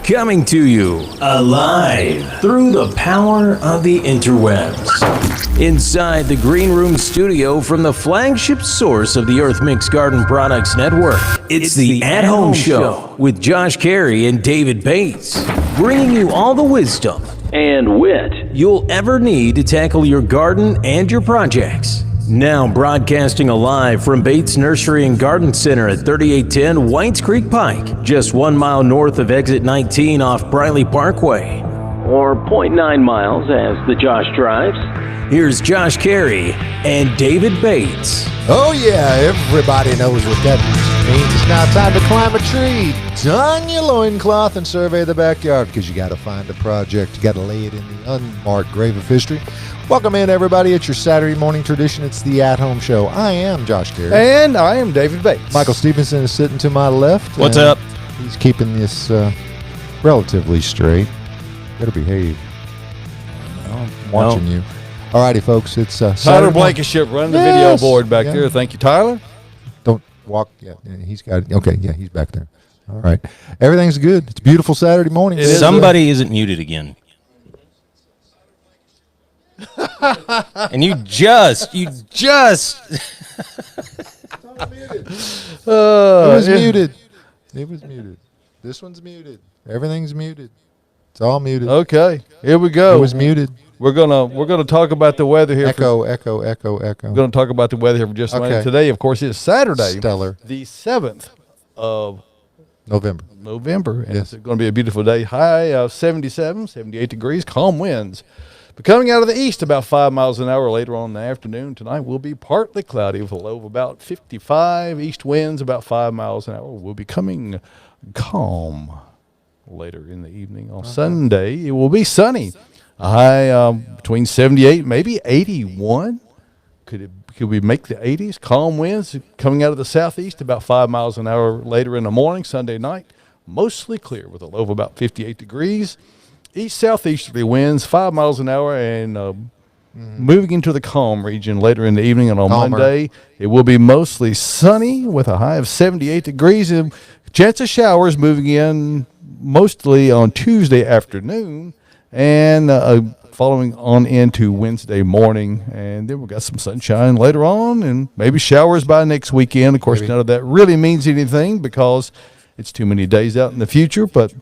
Coming to you alive through the power of the interwebs. Inside the Green Room studio from the flagship source of the Earth Mix Garden Products Network, it's the At Home Show with Josh Cary and David Bates, bringing you all the wisdom and wit you'll ever need to tackle your garden and your projects. Now broadcasting alive from Bates Nursery and Garden Center at 3810 Whites Creek Pike, just 1 mile north of exit 19 off Briley Parkway, or 0.9 miles as the Josh drives. Here's Josh Cary and David Bates. Oh yeah, everybody knows what that means. It's now time to climb a tree, don your loincloth, and survey the backyard, because you got to find a project. You got to lay it in the unmarked grave of history. Welcome in, everybody. It's your Saturday morning tradition. It's the At Home Show. I am Josh Cary. And I am David Bates. Michael Stevenson is sitting to my left. What's up? He's keeping this relatively straight. Better behave. I'm watching you. All righty, folks. It's Tyler Blankenship running the video board back there. Thank you, Tyler. Don't walk. Yeah, he's got it. Okay, yeah, he's back there. All right. Everything's good. It's a beautiful Saturday morning. Somebody isn't muted again. And you just it was muted. It was muted. This one's muted. Everything's muted. It's all muted. Okay, here we go. It was muted. We're gonna talk about the weather here. Echo. We're gonna talk about the weather here for just a minute. Today, of course, is Saturday, Stellar, the 7th of November. And yes. It's going to be a beautiful day. High of 77, 78 degrees. Calm winds. But coming out of the east about 5 miles an hour later on in the afternoon. Tonight will be partly cloudy with a low of about 55. East winds about 5 miles an hour. Will be coming calm later in the evening. On Sunday, it will be sunny. A high between 78, maybe 81. Could we make the 80s? Calm winds coming out of the southeast about 5 miles an hour later in the morning. Sunday night, mostly clear with a low of about 58 degrees. East-southeasterly winds, 5 miles an hour, and moving into the calm region later in the evening. And on Monday, it will be mostly sunny with a high of 78 degrees. And chance of showers moving in mostly on Tuesday afternoon and following on into Wednesday morning. And then we've got some sunshine later on and maybe showers by next weekend. Of course, none of that really means anything because it's too many days out in the future, but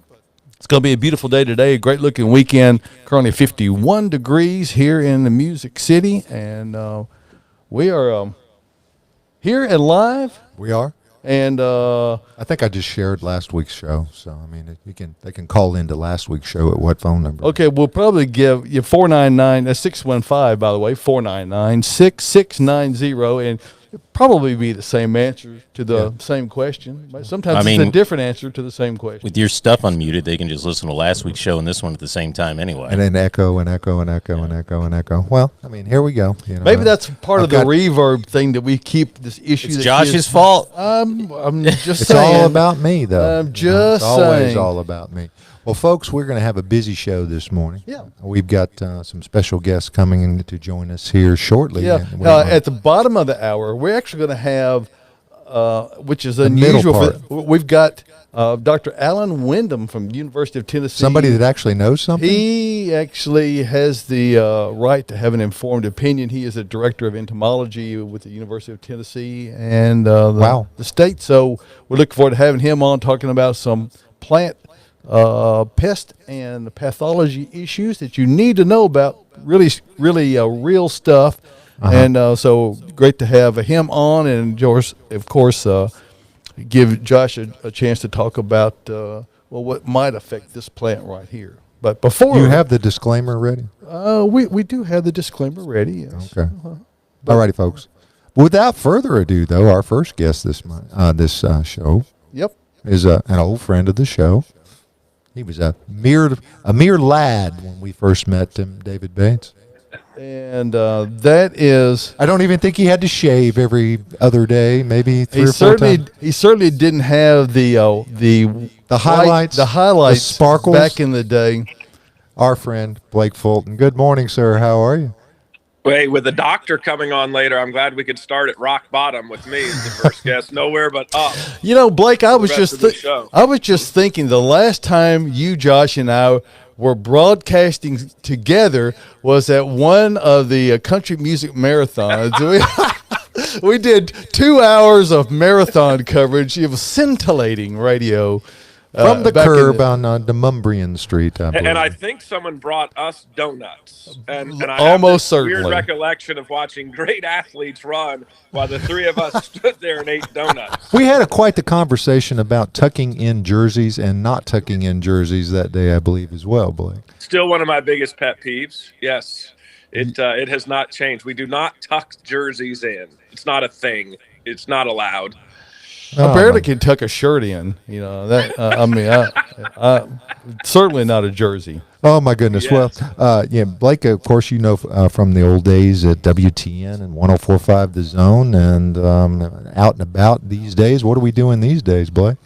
it's going to be a beautiful day today, a great-looking weekend. Currently 51 degrees here in the Music City, and we are here and live. We are. And I think I just shared last week's show, so I mean, they can call into last week's show at what phone number? Okay, we'll probably give you 499. That's 615, by the way, 499-6690, and it'll probably be the same answer to the same question. But sometimes it's a different answer to the same question. With your stuff unmuted, they can just listen to last week's show and this one at the same time anyway. And then echo and echo and echo and echo and echo. Well, I mean, here we go. You know, maybe that's part of the reverb thing that we keep this issue. It's Josh's fault. I'm just it's saying. All about me, though. I'm just saying. It's always all about me. Well, folks, we're going to have a busy show this morning. Yeah. We've got some special guests coming in to join us here shortly. Yeah. At the bottom of the hour, we're actually going to have, which is unusual. We've got Dr. Allen Windham from the University of Tennessee. Somebody that actually knows something? He actually has the right to have an informed opinion. He is a director of entomology with the University of Tennessee and the state. So we're looking forward to having him on talking about some plant pest and pathology issues that you need to know about, really real stuff. And so great to have him on, and George, of course, give Josh a chance to talk about what might affect this plant right here. But before you have the disclaimer ready, we do have the disclaimer ready. Yes. Okay. All righty, folks. Without further ado, though, our first guest this show, is an old friend of the show. He was a mere lad when we first met him, David Bates. And that is, I don't even think he had to shave every other day, maybe three or four times. He certainly didn't have the highlights, the sparkles back in the day. Our friend Blake Fulton. Good morning, sir. How are you? Wait, with the doctor coming on later, I'm glad we could start at rock bottom with me as the first guest. Nowhere but up. Blake, I was just thinking the last time you, Josh, and I were broadcasting together was at one of the country music marathons. We did 2 hours of marathon coverage. It was scintillating radio. From the curb on Demumbrian Street, I believe. And I think someone brought us donuts. And I almost have this certainly weird recollection of watching great athletes run while the three of us stood there and ate donuts. We had quite the conversation about tucking in jerseys and not tucking in jerseys that day, I believe, as well, Blake. Still one of my biggest pet peeves. Yes, it has not changed. We do not tuck jerseys in. It's not a thing. It's not allowed. I barely can tuck a shirt in, that, I certainly not a jersey. Oh my goodness. Yes. Well, Blake, of course, from the old days at WTN and 104.5 The Zone and out and about these days. What are we doing these days, Blake?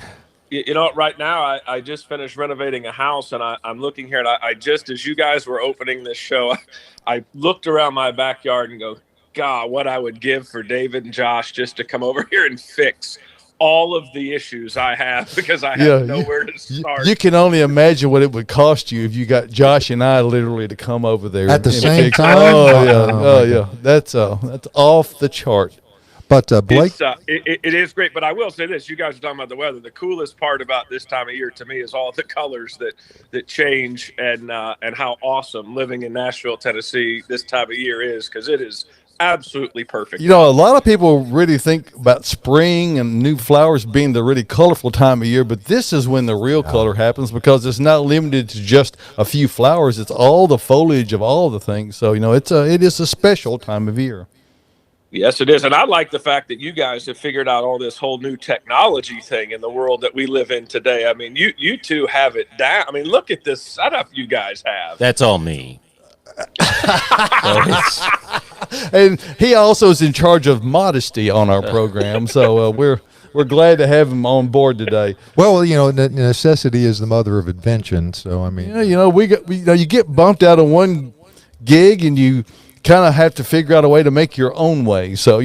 Right now I just finished renovating a house, and I'm looking here, and I just, as you guys were opening this show, I looked around my backyard and go, God, what I would give for David and Josh just to come over here and fix all of the issues I have, because I have nowhere to start. You can only imagine what it would cost you if you got Josh and I literally to come over there at the same time. Oh yeah, that's off the chart. But Blake, it is great. But I will say this: you guys are talking about the weather. The coolest part about this time of year to me is all the colors that change, and how awesome living in Nashville, Tennessee, this time of year is, because it is absolutely perfect. A lot of people really think about spring and new flowers being the really colorful time of year, but this is when the real color happens, because it's not limited to just a few flowers. It's all the foliage of all the things. So, it is a special time of year. Yes, it is. And I like the fact that you guys have figured out all this whole new technology thing in the world that we live in today. I mean, you two have it down. I mean, look at this setup you guys have. That's all me. And he also is in charge of modesty on our program, so we're glad to have him on board today. Well, necessity is the mother of invention. So I mean, you get bumped out of one gig, and you kind of have to figure out a way to make your own way. So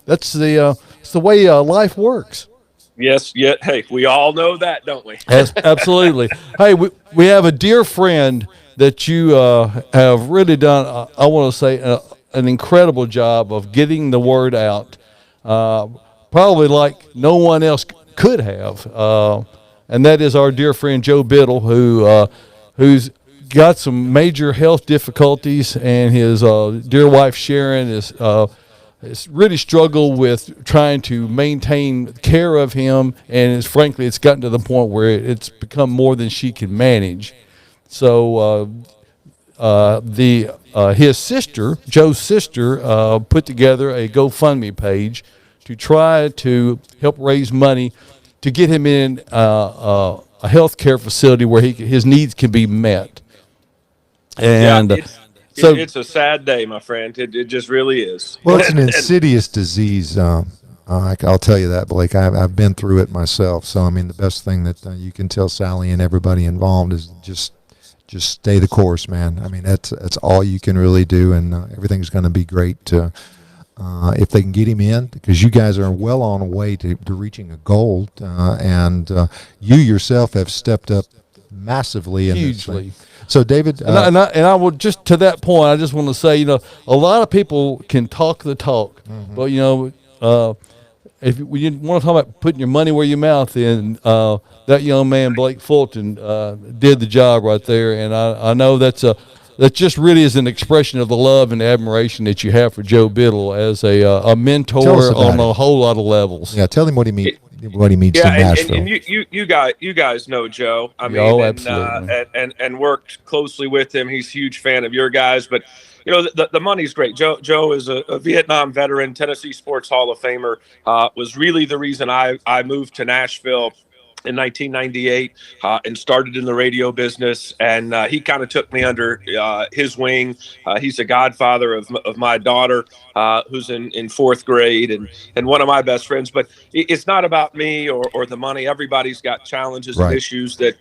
that's the way life works. Yes, hey, we all know that, don't we? Yes, absolutely. Hey, we have a dear friend that you have really done, I want to say, an incredible job of getting the word out, probably like no one else could have. And that is our dear friend Joe Biddle, who's got some major health difficulties, and his dear wife Sharon is really struggled with trying to maintain care of him, and frankly, it's gotten to the point where it's become more than she can manage. So his sister, Joe's sister, put together a GoFundMe page to try to help raise money to get him in a health care facility where his needs can be met. And it's a sad day, my friend. It just really is. Well, it's an insidious disease. I'll tell you that, Blake. I've been through it myself. So, I mean, the best thing that you can tell Sally and everybody involved is just stay the course, man. I mean, that's all you can really do, and everything's going to be great if they can get him in, because you guys are well on the way to reaching a goal, and you yourself have stepped up massively in hugely. This thing. So, David, and I would just to that point, I just want to say, a lot of people can talk the talk, but if you want to talk about putting your money where your mouth is, that young man Blake Fulton did the job right there, and I know that just really is an expression of the love and admiration that you have for Joe Biddle as a mentor on a whole lot of levels. Yeah, tell him what he means. What he means to Nashville. And you guys know Joe. I mean, absolutely. And worked closely with him. He's a huge fan of your guys, but the money's great. Joe is a Vietnam veteran, Tennessee Sports Hall of Famer. Was really the reason I moved to Nashville in 1998 and started in the radio business, and he kind of took me under his wing. He's a godfather of my daughter, who's in fourth grade, and one of my best friends. But it's not about me or the money. Everybody's got challenges and issues that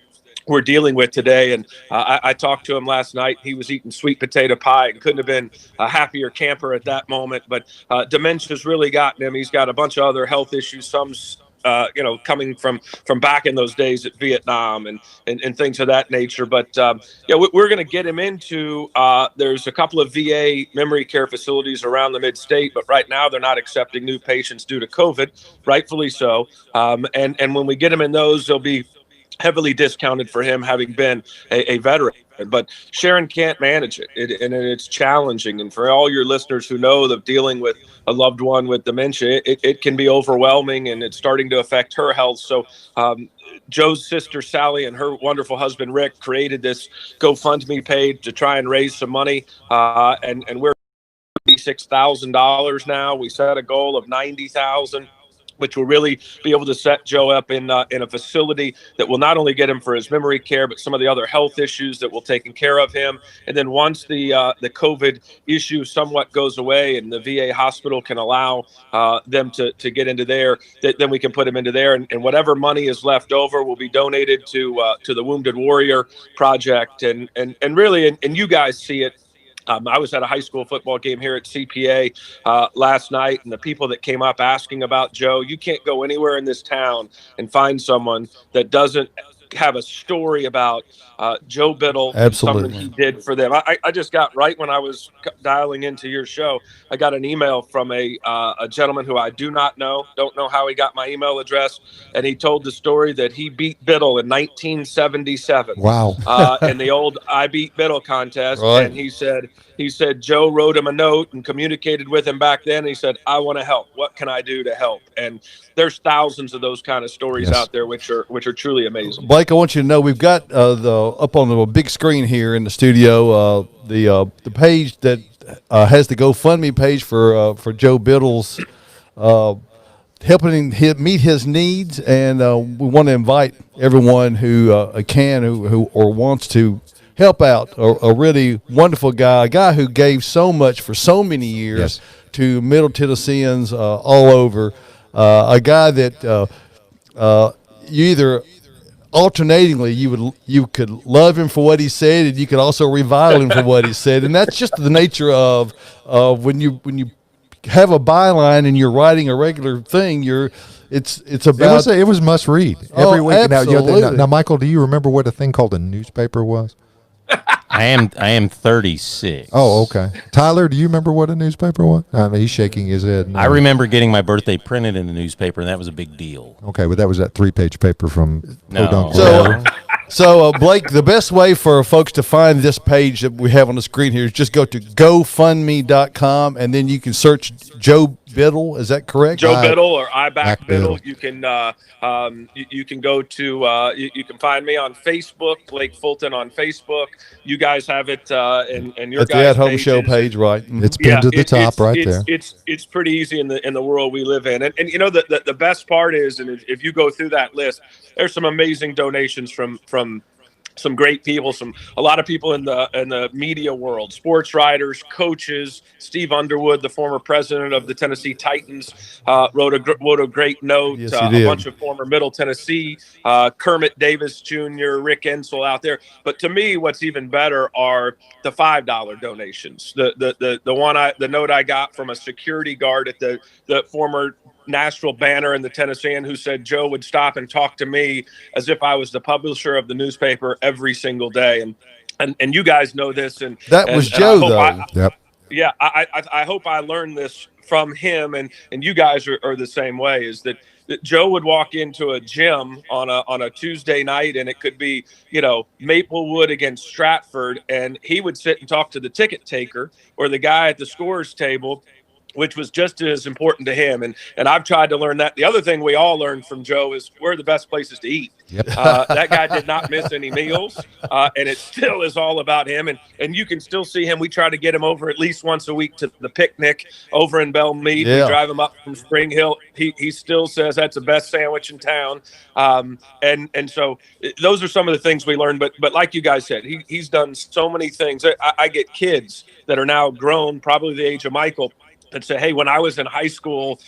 we're dealing with today. And I talked to him last night. He was eating sweet potato pie and couldn't have been a happier camper at that moment. But dementia's really gotten him. He's got a bunch of other health issues. Some's coming from back in those days at Vietnam and things of that nature. But we're going to get him into. There's a couple of VA memory care facilities around the mid-state, but right now they're not accepting new patients due to COVID, rightfully so. And when we get him in those, they'll be heavily discounted for him having been a veteran. But Sharon can't manage it, and it's challenging. And for all your listeners who know that dealing with a loved one with dementia, it can be overwhelming, and it's starting to affect her health. So Joe's sister Sally and her wonderful husband Rick created this GoFundMe page to try and raise some money, and we're $86,000 now. We set a goal of $90,000. Which will really be able to set Joe up in a facility that will not only get him for his memory care, but some of the other health issues that will take care of him. And then once the COVID issue somewhat goes away and the VA hospital can allow them to get into there, then we can put him into there. And whatever money is left over will be donated to the Wounded Warrior Project. And really, and you guys see it. I was at a high school football game here at CPA last night, and the people that came up asking about Joe, you can't go anywhere in this town and find someone that doesn't have a story about Joe Biddle. Absolutely. Something he did for them. I just got, right when I was dialing into your show, I got an email from a gentleman who I don't know how he got my email address, and he told the story that he beat Biddle in 1977. Wow. In the old I Beat Biddle contest. Right. And he said Joe wrote him a note and communicated with him back then. He said, I want to help. What can I do to help? And there's thousands of those kind of stories out there, which are truly amazing. Blake, I want you to know we've got up on the big screen here in the studio the page that has the GoFundMe page for Joe Biddle's helping him meet his needs, and we want to invite everyone who can who wants to help out a really wonderful guy, a guy who gave so much for so many years to Middle Tennesseans all over, a guy that you either alternatingly you could love him for what he said, and you could also revile him for what he said, and that's just the nature of when you have a byline and you're writing a regular thing, it's about It was must read every week. Absolutely. Now, Michael, do you remember what a thing called a newspaper was? I am 36. Oh, okay. Tyler, do you remember what a newspaper was? I mean, he's shaking his head. No. I remember getting my birthday printed in the newspaper, and that was a big deal. Okay, but that was that 3-page paper from No. Podunk. So, Blake, the best way for folks to find this page that we have on the screen here is just go to GoFundMe.com, and then you can search Joe Biddle. Is that correct? Joe Biddle or I Back Biddle. Biddle. You can you can go to you can find me on Facebook, Blake Fulton on Facebook. You guys have it and your At the guys' At Home pages. Show page, right? Mhm. It's pinned to the top right there. It's pretty easy in the world we live in, and you know the best part is, and if you go through that list, there's some amazing donations from some great people, a lot of people in the media world, sports writers, coaches. Steve Underwood, the former president of the Tennessee Titans, wrote a great note. Yes, a he did. bunch of former Middle Tennessee, Kermit Davis Jr., Rick Ensel out there. But to me, what's even better are the $5 donations. The note I got from a security guard at the former Nashville Banner in the Tennessean, who said Joe would stop and talk to me as if I was the publisher of the newspaper every single day. And you guys know this. And That was Joe, though. Yep. Yeah, I hope I learned this from him, and you guys are the same way. Is that Joe would walk into a gym on a Tuesday night, and it could be Maplewood against Stratford, and he would sit and talk to the ticket taker or the guy at the scorer's table, which was just as important to him. And I've tried to learn that. The other thing we all learned from Joe is where are the best places to eat. Yep. That guy did not miss any meals, and it still is all about him. And you can still see him. We try to get him over at least once a week to the picnic over in Belmead. Yeah. We drive him up from Spring Hill. He still says that's the best sandwich in town. And so those are some of the things we learned. But like you guys said, he's done so many things. I get kids that are now grown, probably the age of Michael, and say, hey, when I was in high school,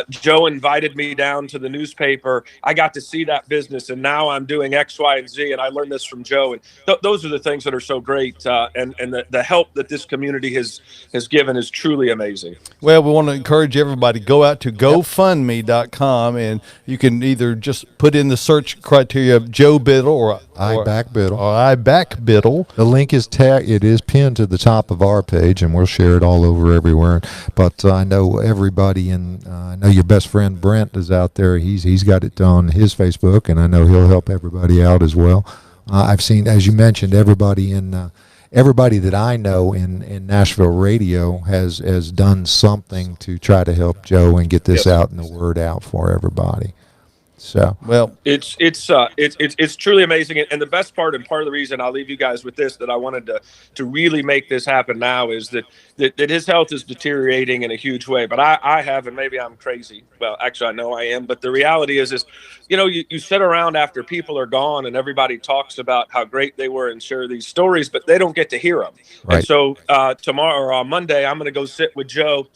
Joe invited me down to the newspaper. I got to see that business, and now I'm doing X, Y, and Z, and I learned this from Joe. And those are the things that are so great, and the help that this community has given is truly amazing. Well, we want to encourage everybody, go out to GoFundMe.com, and you can either just put in the search criteria of Joe Biddle or I back Biddle. Or I back Biddle. The link is it is pinned to the top of our page, and we'll share it all over everywhere. But I know everybody, and I know your best friend Brent is out there. He's got it on his Facebook, and I know he'll help everybody out as well. I've seen, as you mentioned, everybody that I know in Nashville radio has done something to try to help Joe and get this out and the word out for everybody. So well, it's truly amazing, and the best part, and part of the reason I'll leave you guys with this, that I wanted to really make this happen now, is that his health is deteriorating in a huge way. But I have, and maybe I'm crazy. Well, actually, I know I am. But the reality is you sit around after people are gone, and everybody talks about how great they were and share these stories, but they don't get to hear them. Right. And so tomorrow or on Monday, I'm going to go sit with Joe,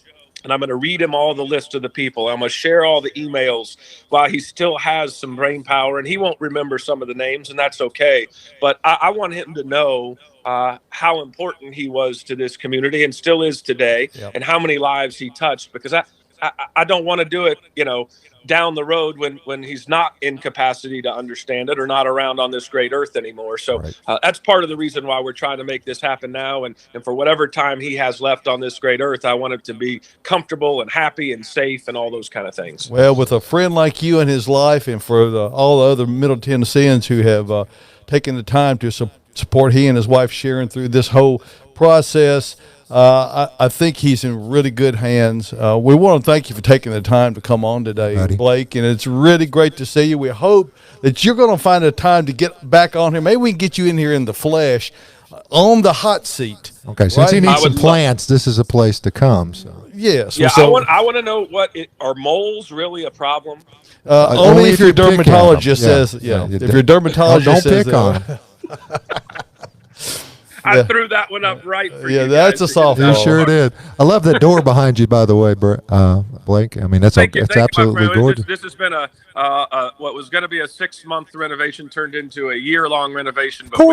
and I'm going to read him all the list of the people. I'm going to share all the emails while he still has some brain power, and he won't remember some of the names, and that's okay. But I want him to know how important he was to this community and still is today, and how many lives he touched, because I don't want to do it, down the road when he's not in capacity to understand it or not around on this great earth anymore. So that's part of the reason why we're trying to make this happen now. And for whatever time he has left on this great earth, I want him to be comfortable and happy and safe and all those kind of things. Well, with a friend like you in his life, and for all the other Middle Tennesseans who have taken the time to support he and his wife Sharon through this whole process, I think he's in really good hands. We want to thank you for taking the time to come on today, buddy. Blake, and it's really great to see you. We hope that you're going to find a time to get back on here. Maybe we can get you in here in the flesh, on the hot seat. Okay, since he needs some plants, this is a place to come. So. Yes. Yeah, so, I want to know, are moles really a problem? Only if your dermatologist says, if your dermatologist says don't pick on them. I threw that one up right for you. Yeah, that's a softball. You sure did. I love that door behind you, by the way, Blake. I mean, that's absolutely gorgeous. This has been what was going to be a 6-month renovation turned into a year-long renovation, but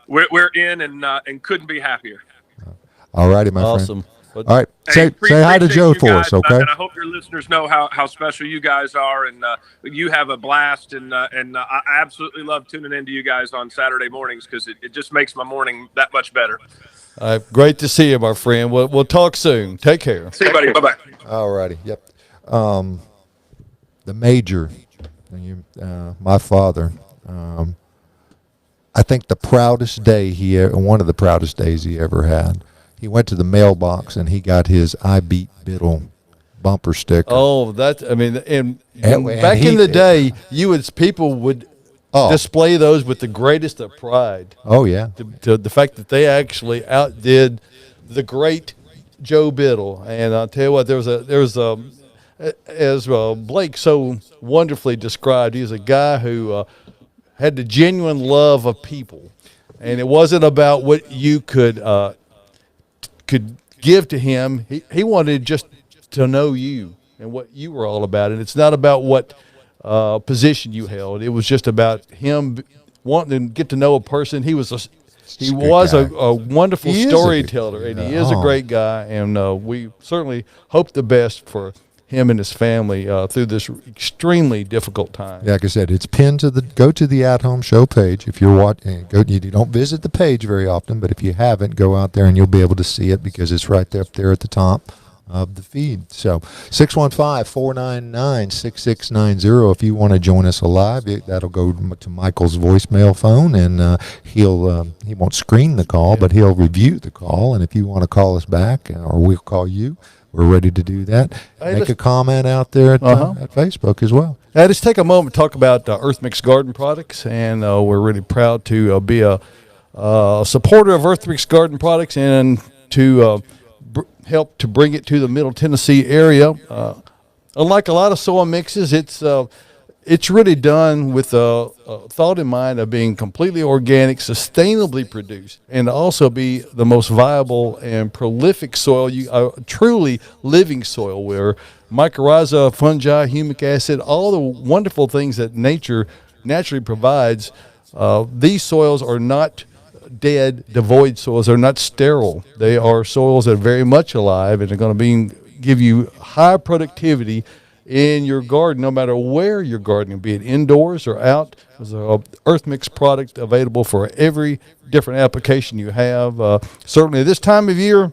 we're in and couldn't be happier. All righty, my friend. Awesome. All right, say hi to Joe for us, okay? And I hope your listeners know how special you guys are, and you have a blast. And I absolutely love tuning into you guys on Saturday mornings, because it just makes my morning that much better. Great to see you, my friend. We'll talk soon. Take care. See you, buddy. Bye-bye. All righty. Yep. The Major, my father, I think the proudest day one of the proudest days he ever had. He went to the mailbox and he got his I Beat Biddle bumper sticker. Oh, back in the day, people would display those with the greatest of pride. Oh yeah, to the fact that they actually outdid the great Joe Biddle. And I'll tell you what, as Blake so wonderfully described, he's a guy who had the genuine love of people, and it wasn't about what you could give to him. He wanted just to know you and what you were all about. And it's not about what position you held. It was just about him wanting to get to know a person. He was a wonderful storyteller, and he is a great guy. And we certainly hope the best for him and his family through this extremely difficult time. Yeah, like I said, it's pinned to go to the At Home Show page. If you're watching, you don't visit the page very often, but if you haven't, go out there and you'll be able to see it, because it's right there up there at the top of the feed. So 615-499-6690. If you want to join us live, that'll go to Michael's voicemail phone, and he won't screen the call, but he'll review the call. And if you want to call us back, or we'll call you, we're ready to do that. Make a comment out there at Facebook as well. Let's take a moment to talk about Earth Mix Garden Products, and we're really proud to be a supporter of Earth Mix Garden Products, and to help to bring it to the Middle Tennessee area. Unlike a lot of soil mixes, it's it's really done with a thought in mind of being completely organic, sustainably produced, and also be the most viable and prolific soil, truly living soil where mycorrhiza, fungi, humic acid, all the wonderful things that nature naturally provides. These soils are not dead, devoid soils. They're not sterile. They are soils that are very much alive and are going to give you high productivity in your garden, no matter where you're gardening, be it indoors or out. There's an Earth Mix product available for every different application you have. Certainly this time of year,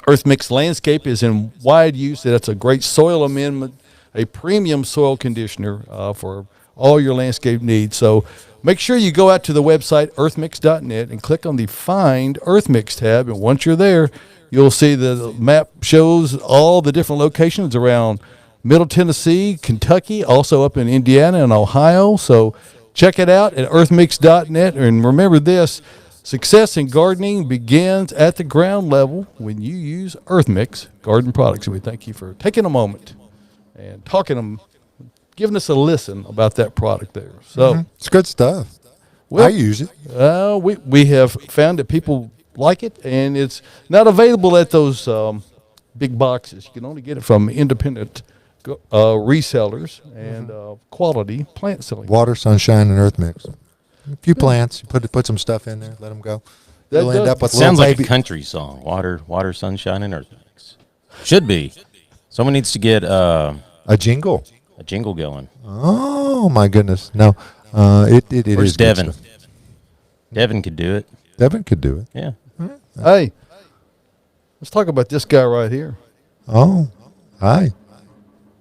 Earth Mix Landscape is in wide use. That's a great soil amendment, a premium soil conditioner for all your landscape needs. So make sure you go out to the website, earthmix.net, and click on the Find Earth Mix tab. And once you're there, you'll see the map shows all the different locations around Middle Tennessee, Kentucky, also up in Indiana and Ohio. So check it out at earthmix.net. And remember this, success in gardening begins at the ground level when you use Earth Mix garden products. And we thank you for taking a moment and giving us a listen about that product there. So It's good stuff. Well, I use it. We have found that people like it, and it's not available at those big boxes. You can only get it from independent resellers and quality plant selling. Water, sunshine, and Earth Mix. A few plants. Put some stuff in there. Let them go. You'll end up with Sounds little like baby. a country song. Water, sunshine, and earth mix. Should be. Someone needs to get A jingle. a jingle going. Oh my goodness! No, it Where's is good Devin? stuff. Devin could do it. Devin could do it. Yeah. Hey, let's talk about this guy right here. Oh, hi.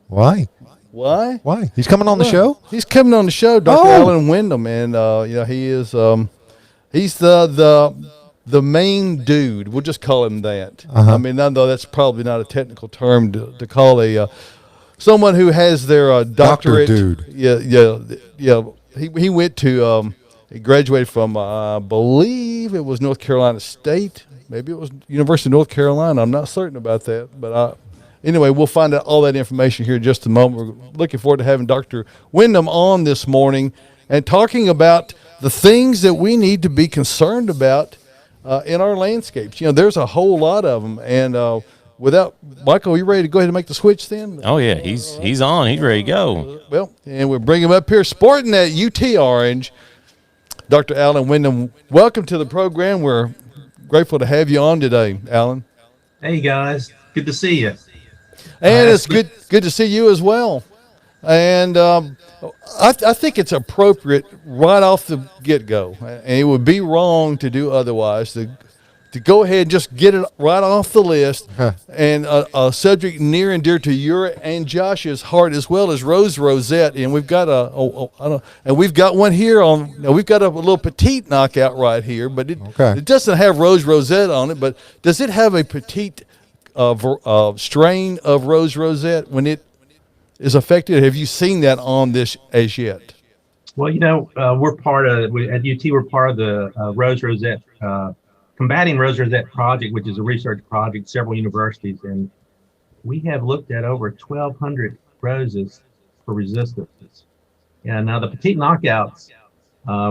Why? Why? Why? He's coming on the show. He's coming on the show, Dr. Oh. Allen Windham, and he is he's the main dude. We'll just call him that. I mean, though that's probably not a technical term to call someone who has their doctorate. dude. Yeah. He went to he graduated from I believe it was North Carolina State. Maybe it was University of North Carolina. I'm not certain about that, but anyway, we'll find out all that information here in just a moment. We're looking forward to having Dr. Windham on this morning and talking about the things that we need to be concerned about in our landscapes. There's a whole lot of them. And without Michael, are you ready to go ahead and make the switch then? Oh yeah, he's on. He's ready to go. Well, and we'll bring him up here sporting that UT orange. Dr. Allen Windham, welcome to the program. We're grateful to have you on today, Allen. Hey guys, good to see you. And it's good to see you as well. And I think it's appropriate right off the get-go, and it would be wrong to do otherwise, to go ahead and just get it right off the list. And a subject near and dear to your and Josh's heart, as well as rose rosette. And we've got we've got one here on. Now we've got a little petite knockout right here, but it doesn't have rose rosette on it. But does it have a petite strain of rose rosette when it is affected? Have you seen that on this as yet? Well, we're part of at UT. We're part of the rose rosette combating rose rosette project, which is a research project, several universities, and we have looked at over 1,200 roses for resistance. And now the petite knockouts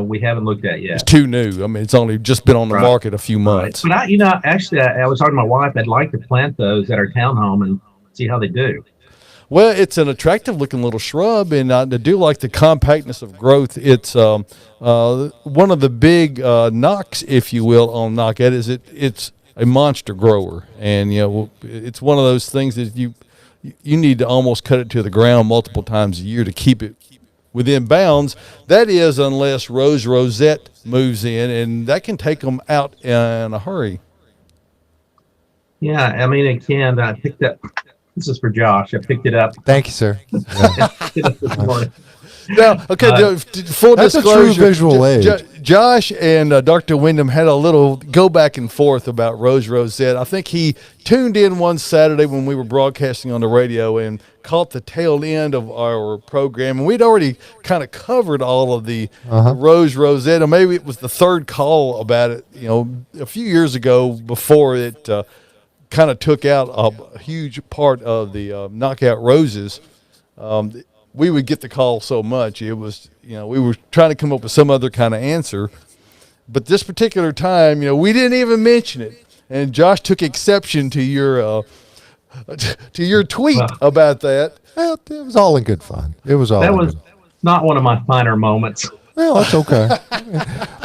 we haven't looked at yet. It's too new. I mean, it's only just been on the market a few months. But actually, I was talking to my wife. I'd like to plant those at our townhome and see how they do. Well, it's an attractive-looking little shrub, and I do like the compactness of growth. It's one of the big knocks, if you will, on knockout is it's a monster grower, and it's one of those things that you need to almost cut it to the ground multiple times a year to keep it within bounds. That is, unless rose rosette moves in, and that can take them out in a hurry. Yeah, I mean, it can. I picked up. This is for Josh. I picked it up. Thank you, sir. Picked it up this morning. Now, okay, full That's disclosure. a true visual aid. Josh and Dr. Windham had a little go back and forth about rose rosette. I think he tuned in one Saturday when we were broadcasting on the radio and caught the tail end of our program. And we'd already kind of covered all of the rose rosette. Or maybe it was the third call about it, a few years ago before it kind of took out a huge part of the knockout roses. we would get the call so much. It was, we were trying to come up with some other kind of answer. But this particular time, we didn't even mention it. And Josh took exception to your tweet about that. Well, it was all in good fun. It was all. That was not one of my finer moments. Well, that's okay.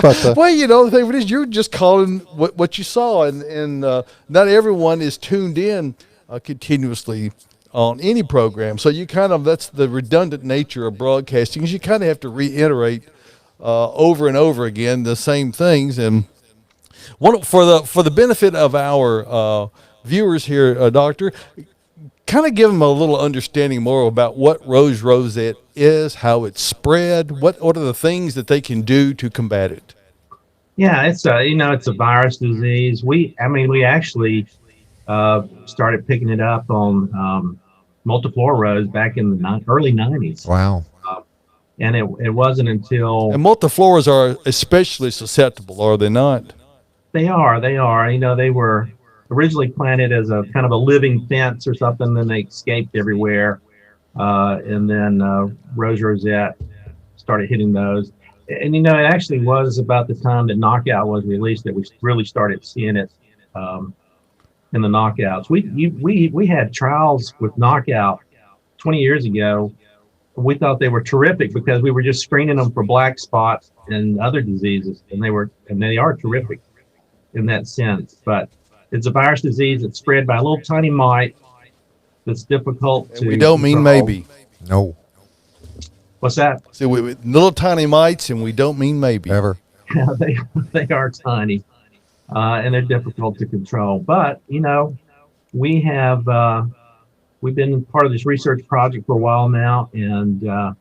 But Well, the thing is, you're just calling what you saw, and not everyone is tuned in continuously on any program. So you that's the redundant nature of broadcasting, is you kind of have to reiterate over and over again the same things. And for the benefit of our viewers here, Doctor, kind of give them a little understanding more about what rose rosette is, how it's spread, what are the things that they can do to combat it. Yeah, it's a virus disease. We actually started picking it up on multiflora rose back in the early 90s. wow. And it wasn't until And multifloras are especially susceptible, are they not? they are. They were originally planted as a kind of a living fence or something, then they escaped everywhere. And then rose rosette started hitting those. And it actually was about the time that Knockout was released that we really started seeing it in the knockouts. We had trials with Knockout 20 years ago. We thought they were terrific because we were just screening them for black spots and other diseases, and they are terrific in that sense. But it's a virus disease that's spread by a little tiny mite that's difficult to. We don't mean control. maybe. No. What's that? So we little tiny mites, and we don't mean maybe. Ever. Yeah, they are tiny, and they're difficult to control. But we have we've been part of this research project for a while now, and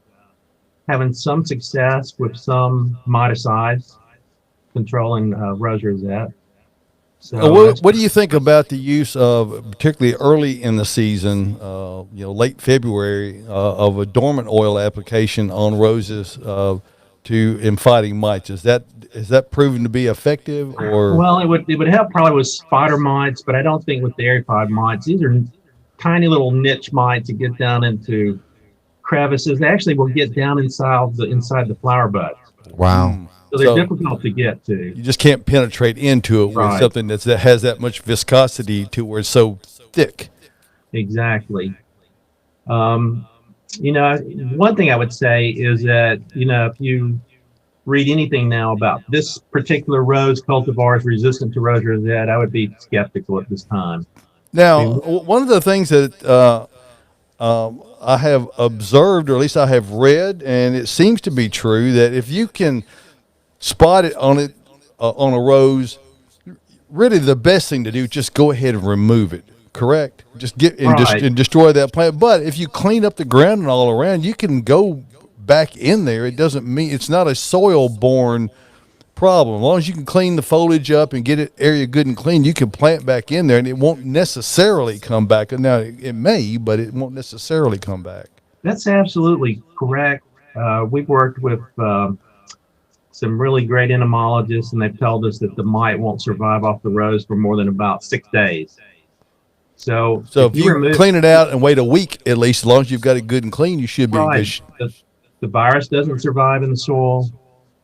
having some success with some miticides controlling rose rosette. So what do you think about the use of, particularly early in the season, late February, of a dormant oil application on roses in fighting mites? Is that proven to be effective? Or well, it would help probably with spider mites, but I don't think with the aphid mites. These are tiny little niche mites that get down into crevices. They actually will get down inside the flower buds. Wow. So they're difficult to get to. You just can't penetrate into it with something that has that much viscosity to where it's so thick. Exactly. One thing I would say is that, if you read anything now about this particular rose cultivar is resistant to rose rosette, I would be skeptical at this time. Now, one of the things that I have observed, or at least I have read, and it seems to be true, that if you can spot it on a rose, really the best thing to do is just go ahead and remove it. Correct? Just and destroy that plant. But if you clean up the ground and all around, you can go back in there. It doesn't mean it's not a soil-borne problem. As long as you can clean the foliage up and get it area good and clean, you can plant back in there, and it won't necessarily come back. Now, it may, but it won't necessarily come back. That's absolutely correct. We've worked with some really great entomologists, and they've told us that the mite won't survive off the rose for more than about 6 days. So if you clean it out and wait a week at least, as long as you've got it good and clean, you should be good. The virus doesn't survive in the soil.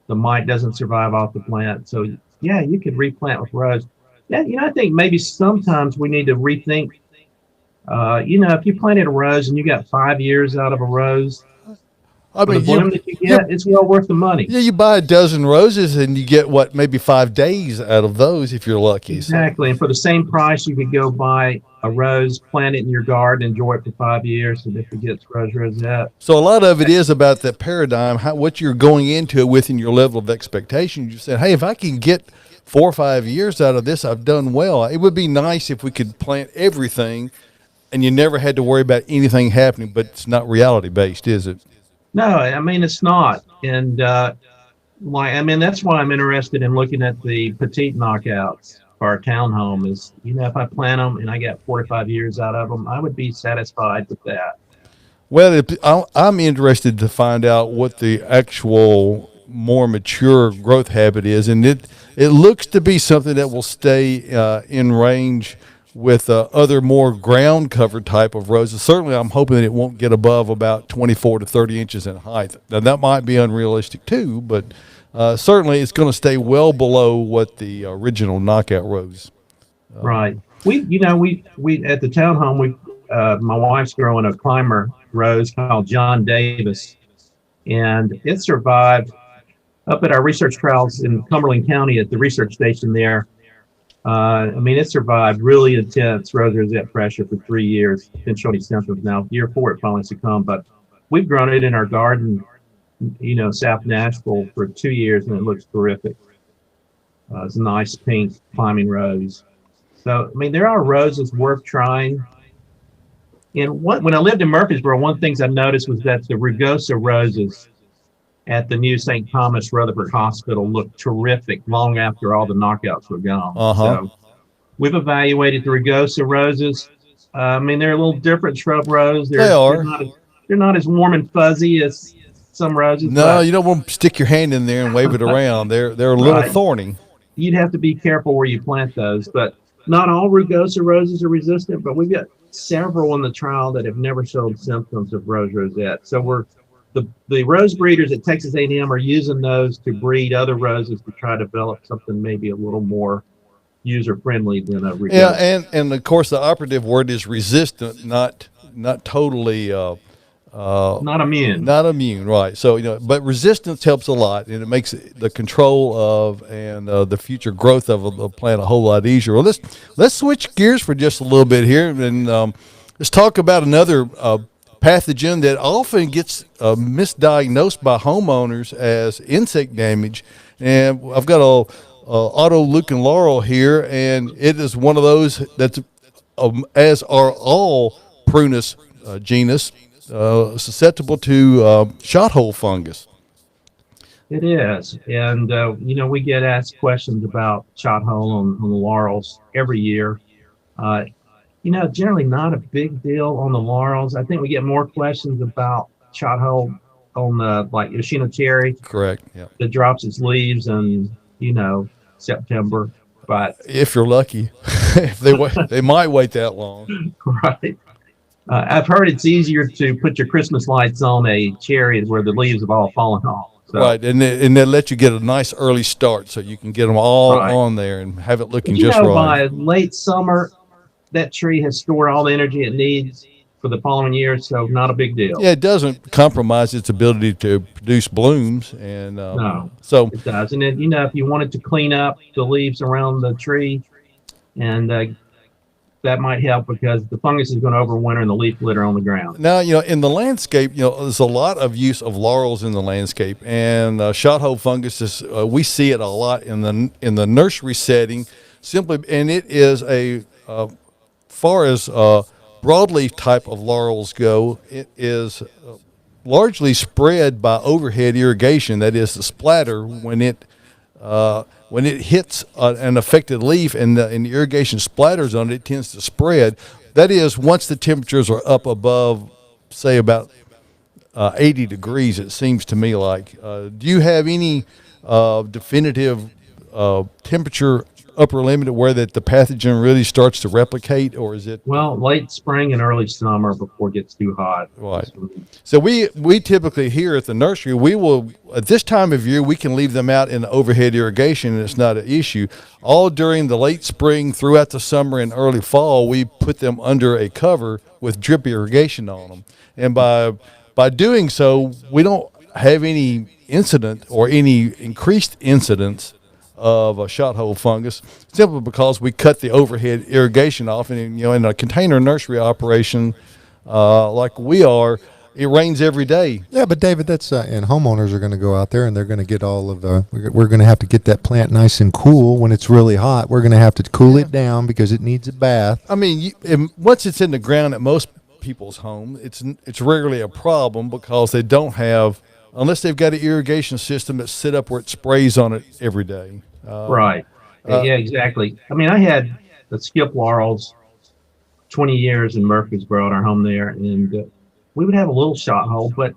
The mite doesn't survive off the plant. So yeah, you could replant with rose. Yeah, I think maybe sometimes we need to rethink. If you planted a rose and you got 5 years out of a rose, the bloom that you get, it's well worth the money. Yeah, you buy a dozen roses and you get maybe 5 days out of those if you're lucky. Exactly, and for the same price, you could go buy a rose, plant it in your garden, enjoy it for 5 years, and if it gets rose rosette. So a lot of it is about the paradigm, what you're going into it with, and your level of expectation. You said, hey, if I can get 4 or 5 years out of this, I've done well. It would be nice if we could plant everything and you never had to worry about anything happening, but it's not reality based, is it? No, it's not. And that's why I'm interested in looking at the petite knockouts for our townhome is, if I plant them and I get 4 to 5 years out of them, I would be satisfied with that. Well, I'm interested to find out what the actual more mature growth habit is. And it looks to be something that will stay in range with other more ground covered type of roses. Certainly, I'm hoping that it won't get above about 24 to 30 inches in height. Now, that might be unrealistic too, but certainly it's going to stay well below what the original knockout rose. Right. We at the townhome, my wife's growing a climber rose called John Davis, and it survived up at our research trials in Cumberland County at the research station there. It survived really intense rose rosette pressure for 3 years. Didn't show any symptoms. Now, year 4, it finally succumbed, but we've grown it in our garden, South Nashville for 2 years, and it looks terrific. It's a nice pink climbing rose. So, there are roses worth trying. And when I lived in Murfreesboro, one of the things I noticed was that the rugosa roses at the new St. Thomas Rutherford Hospital looked terrific long after all the knockouts were gone. So we've evaluated the rugosa roses. They're a little different shrub rose. They're not as warm and fuzzy as some roses. No, you don't want to stick your hand in there and wave it around. They're a little thorny. You'd have to be careful where you plant those, but not all rugosa roses are resistant, but we've got several in the trial that have never showed symptoms of rose rosette. So the rose breeders at Texas A&M are using those to breed other roses to try to develop something maybe a little more user-friendly than a rugosa. Yeah, and of course the operative word is resistant, not totally not immune. Not immune, right. So, but resistance helps a lot, and it makes the control of and the future growth of the plant a whole lot easier. Well, let's switch gears for just a little bit here, and let's talk about another pathogen that often gets misdiagnosed by homeowners as insect damage. And I've got a autoleucon laurel here, and it is one of those that's, as are all Prunus genus, susceptible to shot hole fungus. It is. And, we get asked questions about shot hole on the laurels every year. Generally not a big deal on the laurels. I think we get more questions about shot hole on the Yoshino cherry. Correct. Yeah. That drops its leaves in September. But if you're lucky, if they might wait that long. Right. I've heard it's easier to put your Christmas lights on a cherry where the leaves have all fallen off. So. Right, and they let you get a nice early start so you can get them all on there and have it looking just right. By late summer, that tree has stored all the energy it needs for the following year, so not a big deal. Yeah, it doesn't compromise its ability to produce blooms, and no, so it does. And if you wanted to clean up the leaves around the tree, and that might help because the fungus is going to overwinter in the leaf litter on the ground. Now, in the landscape, there's a lot of use of laurels in the landscape, and shot hole fungus is we see it a lot in the nursery setting. And it is far as broadleaf type of laurels go, it is largely spread by overhead irrigation. That is, the splatter when it hits an affected leaf and the irrigation splatters on it, it tends to spread. That is, once the temperatures are up above, say, about 80 degrees, it seems to me like. Do you have any definitive temperature upper limit where that the pathogen really starts to replicate, or is it? Well, late spring and early summer before it gets too hot. Right. So we typically here at the nursery, we will, at this time of year, we can leave them out in the overhead irrigation and it's not an issue. All during the late spring, throughout the summer and early fall, we put them under a cover with drip irrigation on them. And by doing so, we don't have any incident or any increased incidence of a shot hole fungus, simply because we cut the overhead irrigation off. And in a container nursery operation like we are, it rains every day. Yeah, but David, that's and homeowners are going to go out there and they're going to get all of we're going to have to get that plant nice and cool when it's really hot. We're going to have to cool it down because it needs a bath. I mean, once it's in the ground at most people's home, it's rarely a problem because they don't have, unless they've got an irrigation system that's set up where it sprays on it every day. Right. Yeah, exactly. I mean, I had the skip laurels 20 years in Murfreesboro at our home there, and we would have a little shot hole, but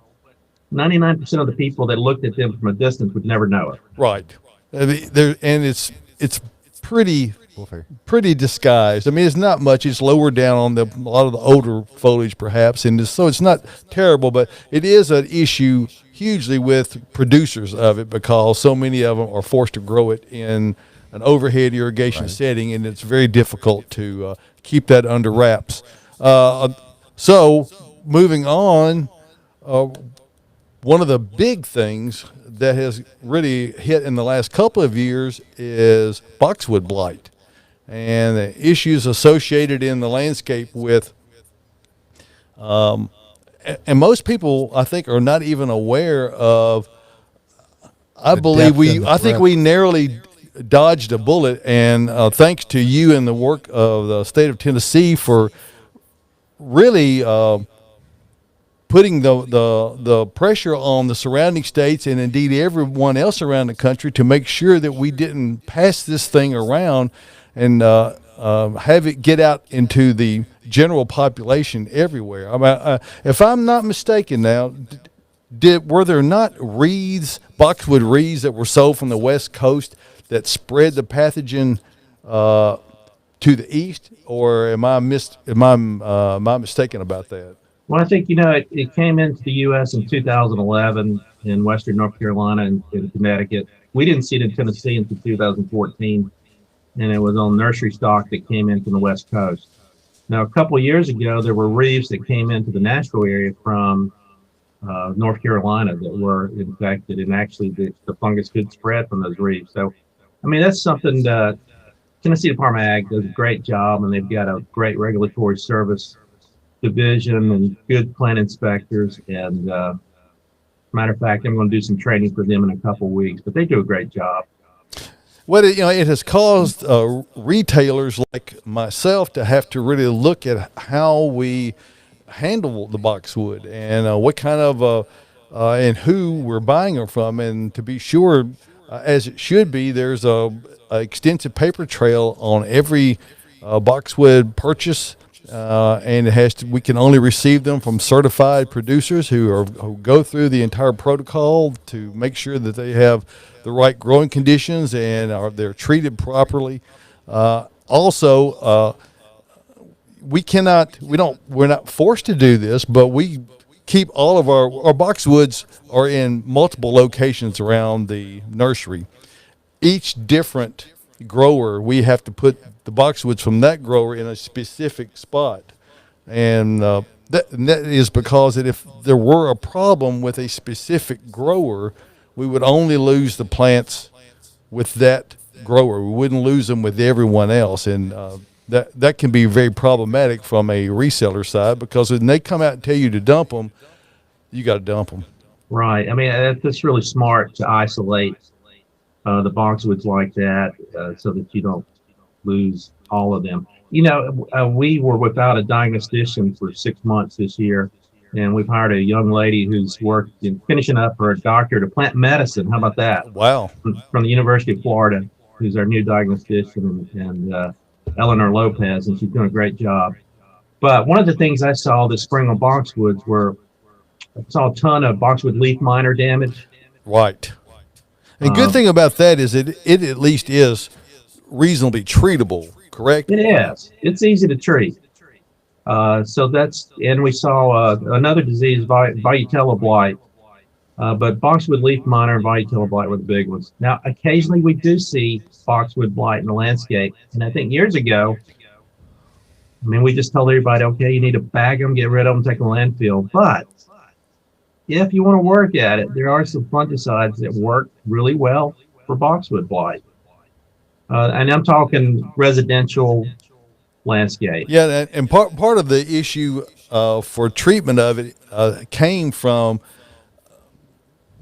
99% of the people that looked at them from a distance would never know it. Right. And it's pretty pretty disguised. I mean, it's not much. It's lower down on a lot of the older foliage, perhaps, and so it's not terrible. But it is an issue hugely with producers of it because so many of them are forced to grow it in an overhead irrigation setting, and it's very difficult to keep that under wraps. So moving on, one of the big things that has really hit in the last couple of years is Boxwood Blight and the issues associated in the landscape with, and most people I think are not even aware of. I think we narrowly dodged a bullet, and thanks to you and the work of the state of Tennessee for really putting the pressure on the surrounding states and indeed everyone else around the country to make sure that we didn't pass this thing around and have it get out into the general population everywhere. I mean, if I'm not mistaken now, were there not boxwood wreaths that were sold from the West Coast that spread the pathogen to the east, or am I mistaken about that? Well, I think, it came into the U.S. in 2011 in Western North Carolina and in Connecticut. We didn't see it in Tennessee until 2014, and it was on nursery stock that came in from the West Coast. Now, a couple of years ago, there were wreaths that came into the Nashville area from North Carolina that were infected, and actually the fungus could spread from those wreaths. So, I mean, that's something that Tennessee Department of Ag does a great job, and they've got a great regulatory service division and good plant inspectors. And matter of fact, I'm going to do some training for them in a couple of weeks, but they do a great job. Well, it has caused retailers like myself to have to really look at how we handle the boxwood and what kind of and who we're buying them from. And to be sure, as it should be, there's a extensive paper trail on every boxwood purchase. And we can only receive them from certified producers who go through the entire protocol to make sure that they have the right growing conditions and they're treated properly. Also, we're not forced to do this, but we keep all of our boxwoods are in multiple locations around the nursery. Each different grower, we have to put the boxwoods from that grower in a specific spot, and that is because that if there were a problem with a specific grower, we would only lose the plants with that grower. We wouldn't lose them with everyone else, and that can be very problematic from a reseller side, because when they come out and tell you to dump them, you got to dump them. Right. I mean, that's really smart to isolate the boxwoods like that so that you don't lose all of them. We were without a diagnostician for 6 months this year, and we've hired a young lady who's worked in finishing up her doctorate of plant medicine. How about that? Wow. From the University of Florida, who's our new diagnostician, and Eleanor Lopez, and she's doing a great job. But one of the things I saw this spring on boxwoods I saw a ton of boxwood leaf miner damage. Right. And good thing about that is it at least is reasonably treatable, correct? It is. It's easy to treat. And we saw another disease, Viburnum blight. But boxwood leaf miner and Viburnum blight were the big ones. Now, occasionally we do see boxwood blight in the landscape. And I think years ago, we just told everybody, okay, you need to bag them, get rid of them, take them to landfill. But if you want to work at it, there are some fungicides that work really well for boxwood blight. And I'm talking residential landscape. Yeah, and part of the issue for treatment of it came from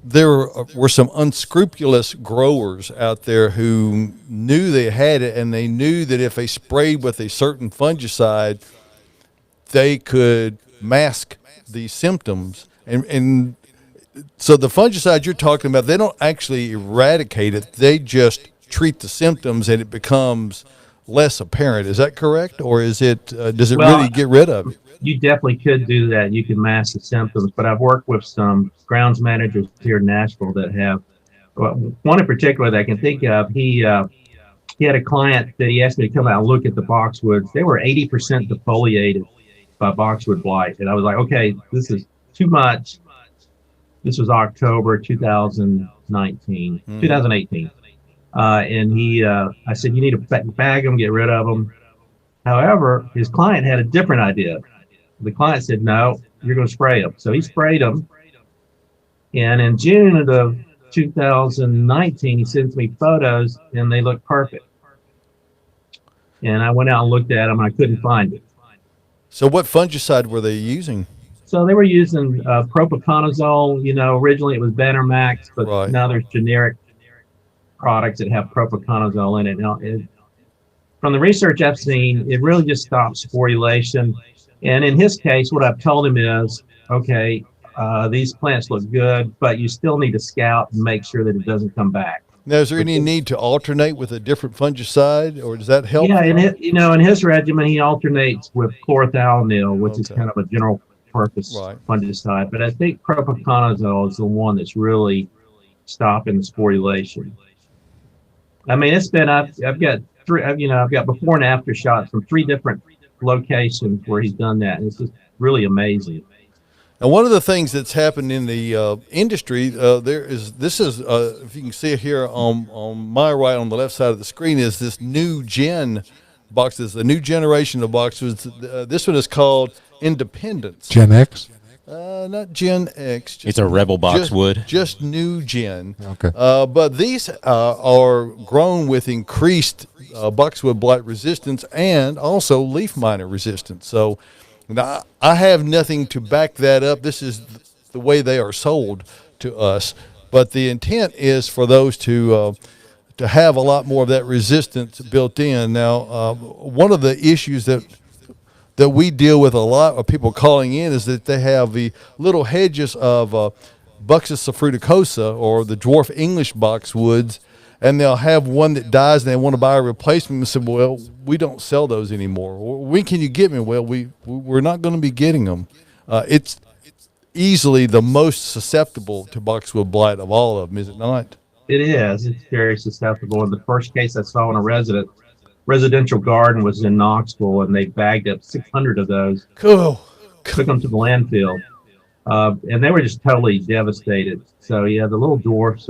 there were some unscrupulous growers out there who knew they had it, and they knew that if they sprayed with a certain fungicide, they could mask the symptoms. And so the fungicide you're talking about, they don't actually eradicate it. They just treat the symptoms, and it becomes less apparent. Is that correct? Or does it really get rid of it? You definitely could do that. You can mask the symptoms, but I've worked with some grounds managers here in Nashville that have, one in particular that I can think of. He he had a client that he asked me to come out and look at the boxwoods. They were 80% defoliated by Foxwood Blight. And I was like, okay, this is too much. This was October 2019, 2018. And I said, you need to bag them, get rid of them. However, his client had a different idea. The client said, no, you're going to spray them. So he sprayed them. And in June of 2019, he sends me photos and they look perfect. And I went out and looked at them and I couldn't find it. So what fungicide were they using? So they were using propiconazole. You know, originally it was Bannermax, but now there's generic products that have propiconazole in it. Now, from the research I've seen, it really just stops sporulation. And in his case, what I've told him is, okay, these plants look good, but you still need to scout and make sure that it doesn't come back. Now, is there any need to alternate with a different fungicide, or does that help? Yeah, in his regimen, he alternates with chlorothalonil, which is kind of a general purpose fungicide. But I think propiconazole is the one that's really stopping the sporulation. I mean, it's been I've got before and after shots from 3 different locations where he's done that, and it's just really amazing. And one of the things that's happened in the industry, if you can see it here on my right on the left side of the screen, is this new gen boxes, the new generation of boxes. This one is called Independence. Gen X? Not Gen X. It's a Rebel Boxwood. Just new gen. Okay. But these are grown with increased Boxwood blight resistance and also leaf miner resistance. So now, I have nothing to back that up. This is the way they are sold to us. But the intent is for those to have a lot more of that resistance built in. Now, one of the issues that we deal with a lot of people calling in is that they have the little hedges of Buxus fruticosa, or the dwarf English boxwoods, and they'll have one that dies and they want to buy a replacement. And said, well, we don't sell those anymore. When can you get me? Well, we're not going to be getting them. It's easily the most susceptible to Boxwood blight of all of them, is it not? It is. It's very susceptible. And the first case I saw in a residential garden was in Knoxville, and they bagged up 600 of those. Cool. Took them to the landfill. And they were just totally devastated. So, yeah, the little dwarfs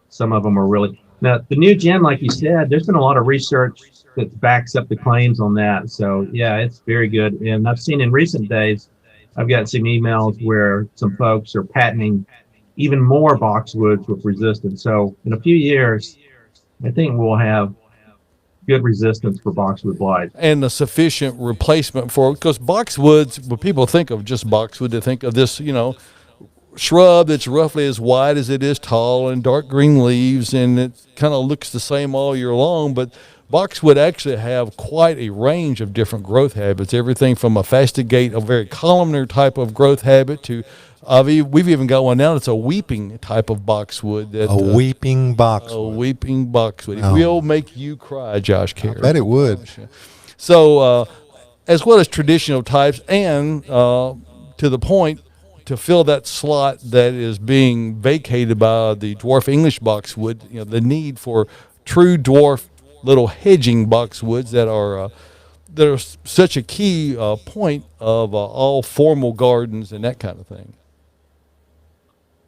some of them are really. Now, the new gen, like you said, there's been a lot of research that backs up the claims on that. So, yeah, it's very good. And I've seen in recent days, I've got some emails where some folks are patenting even more boxwoods with resistance. So, in a few years, I think we'll have good resistance for boxwood blight. And a sufficient replacement for, because boxwoods, when people think of just boxwood, they think of this, shrub that's roughly as wide as it is tall and dark green leaves, and it kind of looks the same all year long. But boxwood actually have quite a range of different growth habits, everything from a fastigate, a very columnar type of growth habit, to we've even got one now that's a weeping type of boxwood. Weeping boxwood. A weeping boxwood. It will make you cry, Josh Cary. I bet it would. So, as well as traditional types, and to the point, to fill that slot that is being vacated by the dwarf English boxwood, the need for true dwarf little hedging boxwoods that are such a key point of all formal gardens and that kind of thing.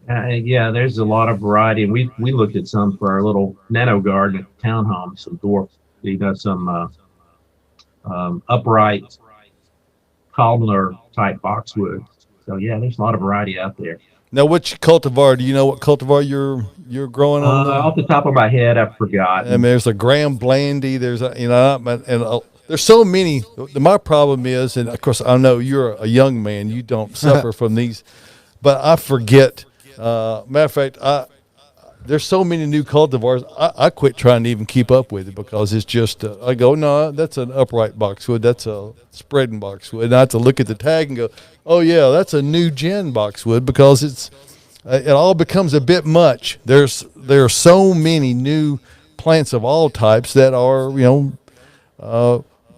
Yeah, there's a lot of variety, and we looked at some for our little nano garden at the townhome. Some dwarf, some upright columnar type boxwood. So yeah, there's a lot of variety out there. Now, which cultivar? Do you know what cultivar you're growing on? Off the top of my head, I forgot. I mean, there's a Graham Blandy. There's there's so many. My problem is, and of course, I know you're a young man. You don't suffer from these, but I forget. Matter of fact, there's so many new cultivars. I quit trying to even keep up with it because it's just. I go, no, that's an upright boxwood. That's a spreading boxwood. And I have to look at the tag and go, oh yeah, that's a new gen boxwood, because it all becomes a bit much. There are so many new plants of all types that are,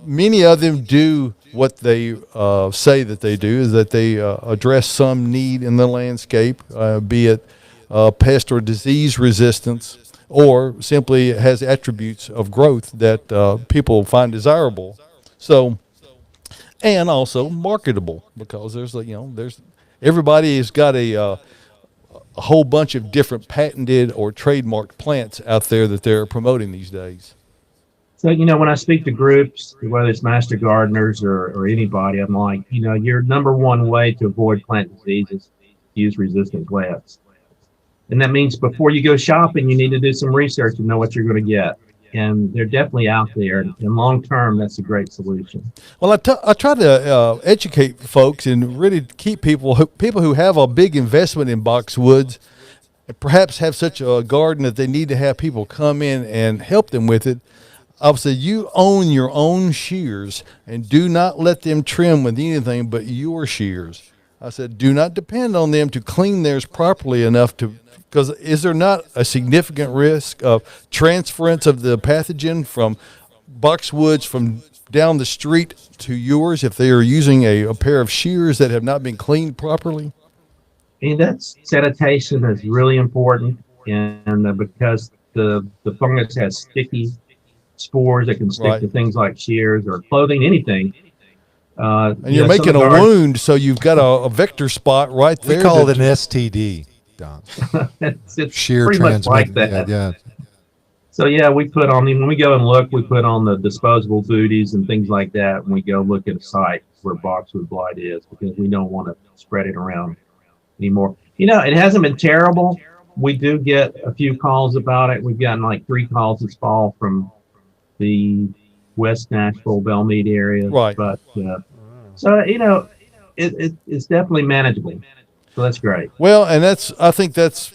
many of them do what they say that they do, is that they address some need in the landscape, be it pest or disease resistance. or simply has attributes of growth that people find desirable. So, and also marketable, because there's everybody has got a whole bunch of different patented or trademarked plants out there that they're promoting these days. So, when I speak to groups, whether it's master gardeners or anybody, I'm like, your number one way to avoid plant disease is to use resistant plants. And that means before you go shopping, you need to do some research and know what you're going to get. And they're definitely out there. And long term, that's a great solution. Well, I try to educate folks and really keep people who have a big investment in boxwoods, and perhaps have such a garden that they need to have people come in and help them with it. Obviously, you own your own shears, and do not let them trim with anything but your shears. I said, do not depend on them to clean theirs properly enough because is there not a significant risk of transference of the pathogen from boxwoods from down the street to yours if they are using a pair of shears that have not been cleaned properly? And that's sanitation is really important, and because the fungus has sticky spores that can stick to things like shears or clothing, anything. And you're making a wound, so you've got a vector spot right there. We call it an STD, Don. it's Shear pretty much like that. Yeah. So we put on, when we go and look, we put on the disposable booties and things like that when we go look at a site where Foxwood Blight is, because we don't want to spread it around anymore. It hasn't been terrible. We do get a few calls about it. We've gotten like 3 calls this fall from the West Nashville, Belmead area. Right. But, so, it's definitely manageable. So that's great. Well, and I think that's,